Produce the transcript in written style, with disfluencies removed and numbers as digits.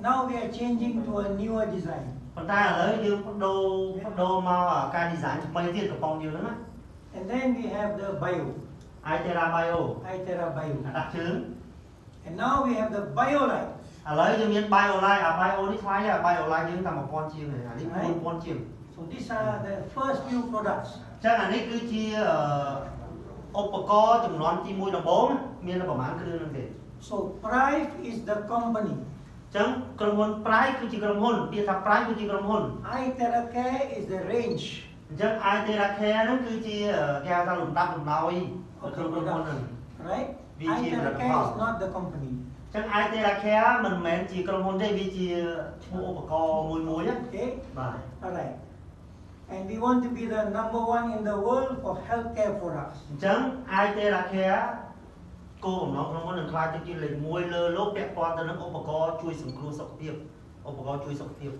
Now we are changing to a newer design. ប៉ុន្តែឥឡូវយើងបដូរមកការ design ថ្មីទៀតកំប៉ុងយើងហ្នឹងណា And then we have the bio. iTerra Bio iTerra Bio. ដាក់ជើង And now we have the BioLite. ឥឡូវយើងមាន BioLite អា Bio នេះថ្លៃអា BioLite យើងតែ 1000 ជាងអានេះ 4000 ជាង So these are the first few products. ចឹងអានេះគឺជាឧបករណ៍ចំនួនទី1ដំបូងមានប្រមាណគ្រឿងហ្នឹងទេ So Prive is the company. ចឹងក្រុមហ៊ុន Prive គឺជាក្រុមហ៊ុនពាក្យថា Prive គឺជាក្រុមហ៊ុន iTerra Care is the range. អញ្ចឹង iTerra Care ហ្នឹងគឺជាគេហៅថាលំដាប់លំដោយក្នុងក្រុមហ៊ុនហ្នឹង Right? VG iTerra Care is not the company. ចឹង iTerra Care មិនមែនជាក្រុមហ៊ុនទេវាជាឈ្មោះឧបករណ៍មួយណា Okay? បាទ Alright. And we want to be the number one in the world for healthcare products. អញ្ចឹង iTerra Care គោលបំណងក្នុងនោះនឹងខ្លាចទៅជាលេខ1លើលោកពាក់ព័ន្ធទៅនឹងឧបករណ៍ជួយសង្គ្រោះសុខភាពឧបករណ៍ជួយសុខភាព